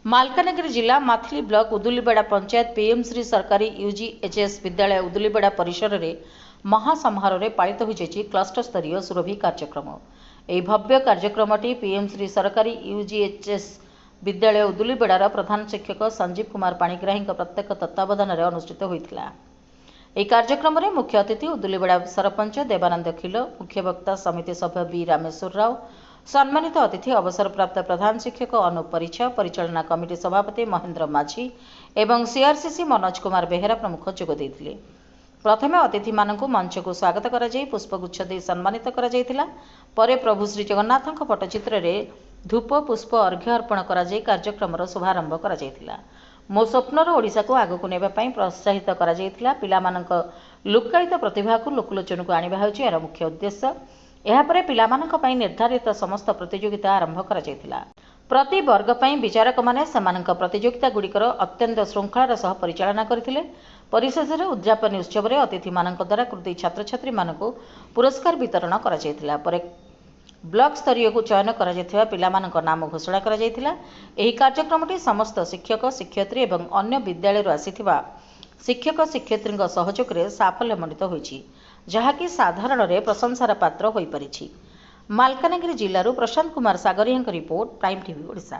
ମାଲକାନଗିରି ଜିଲ୍ଲା Mathili block ଉଦୁଲିବେଡ଼ା panchayat PM Shri ସରକାରୀ UGHS ବିଦ୍ୟାଳୟ ଉଦୁଲିବେଡ଼ା ପରିସରରେ ମହାସମାରୋହରେ ପାଳିତ ହୋଇଯାଇଛି କ୍ଲଷ୍ଟର ସ୍ତରୀୟ ସୁରଭି କାର୍ଯ୍ୟକ୍ରମ। ଏହି ଭବ୍ୟ କାର୍ଯ୍ୟକ୍ରମଟି ପିଏମ୍ ଶ୍ରୀ ସରକାରୀ ୟୁଜିଏଚ୍ଏସ୍ ବିଦ୍ୟାଳୟ ଉଦୁଲିବେଡ଼ାର ପ୍ରଧାନ ଶିକ୍ଷକ ସଞ୍ଜୀବ କୁମାର ପାଣିଗ୍ରାହୀଙ୍କ ପ୍ରତ୍ୟକ୍ଷ ତତ୍ତ୍ୱାବଧାନରେ ଅନୁଷ୍ଠିତ ହୋଇଥିଲା। ଏହି କାର୍ଯ୍ୟକ୍ରମରେ ମୁଖ୍ୟ ଅତିଥି ଉଦୁଲିବେଡ଼ା ସରପଞ୍ଚ ଦେବାନନ୍ଦ ଖିଲ, ମୁଖ୍ୟ ବକ୍ତା ସମିତି ସଭ୍ୟ ବି ରାମେଶ୍ୱର ରାଓ, ସମ୍ମାନିତ ଅତିଥି ଅବସରପ୍ରାପ୍ତ ପ୍ରଧାନ ଶିକ୍ଷକ ଅନୁପ ପରିଛା, ପରିଚାଳନା କମିଟି ସଭାପତି ମହେନ୍ଦ୍ର ମାଝୀ ଏବଂ ସିଆରସିସି ମନୋଜ କୁମାର ବେହେରା ପ୍ରମୁଖ ଯୋଗ ଦେଇଥିଲେ। ପ୍ରଥମେ ଅତିଥିମାନଙ୍କୁ ମଞ୍ଚକୁ ସ୍ୱାଗତ କରାଯାଇ ପୁଷ୍ପଗୁଚ୍ଛ ଦେଇ ସମ୍ମାନିତ କରାଯାଇଥିଲା। ପରେ ପ୍ରଭୁ ଶ୍ରୀ ଜଗନ୍ନାଥଙ୍କ ପଟ୍ଟଚିତ୍ରରେ ଧୂପ ପୁଷ୍ପ ଅର୍ଘ୍ୟ ଅର୍ପଣ କରାଯାଇ କାର୍ଯ୍ୟକ୍ରମର ଶୁଭାରମ୍ଭ କରାଯାଇଥିଲା। ମୋ ସ୍ୱପ୍ନର ଓଡ଼ିଶାକୁ ଆଗକୁ ନେବା ପାଇଁ ପ୍ରୋତ୍ସାହିତ କରାଯାଇଥିଲା। ପିଲାମାନଙ୍କ ଲୁକ୍କାୟିତ ପ୍ରତିଭାକୁ ଲୋକଲୋଚନକୁ ଆଣିବା ହେଉଛି ଏହାର ମୁଖ୍ୟ ଉଦ୍ଦେଶ୍ୟ। ଏହାପରେ ପିଲାମାନଙ୍କ ପାଇଁ ନିର୍ଦ୍ଧାରିତ ସମସ୍ତ ପ୍ରତିଯୋଗିତା ଆରମ୍ଭ କରାଯାଇଥିଲା। ପ୍ରତି ବର୍ଗ ପାଇଁ ବିଚାରକମାନେ ସେମାନଙ୍କ ପ୍ରତିଯୋଗିତାଗୁଡ଼ିକର ଅତ୍ୟନ୍ତ ଶୃଙ୍ଖଳାର ସହ ପରିଚାଳନା କରିଥିଲେ। ପରିଶେଷରେ ଉଦ୍ଯାପନୀ ଉତ୍ସବରେ ଅତିଥିମାନଙ୍କ ଦ୍ୱାରା କୃତି ଛାତ୍ରଛାତ୍ରୀମାନଙ୍କୁ ପୁରସ୍କାର ବିତରଣ କରାଯାଇଥିଲା। ପରେ ବ୍ଲକ ସ୍ତରୀୟକୁ ଚୟନ କରାଯାଇଥିବା ପିଲାମାନଙ୍କ ନାମ ଘୋଷଣା କରାଯାଇଥିଲା। ଏହି କାର୍ଯ୍ୟକ୍ରମଟି ସମସ୍ତ ଶିକ୍ଷକ ଶିକ୍ଷୟିତ୍ରୀ ଏବଂ ଅନ୍ୟ ବିଦ୍ୟାଳୟରୁ ଆସିଥିବା ଶିକ୍ଷକ ଶିକ୍ଷୟିତ୍ରୀଙ୍କ ସହଯୋଗରେ ସାଫଲ୍ୟମଣ୍ଡିତ ହୋଇଛି, ଯାହାକି ସାଧାରଣରେ ପ୍ରଶଂସାର ପାତ୍ର ହୋଇପାରିଛି। ମାଲକାନଗିରି ଜିଲ୍ଲାରୁ ପ୍ରଶାନ୍ତ କୁମାର ସାଗରିଆଙ୍କ ରିପୋର୍ଟ, ପ୍ରାଇମ୍ ଟିଭି ଓଡ଼ିଶା।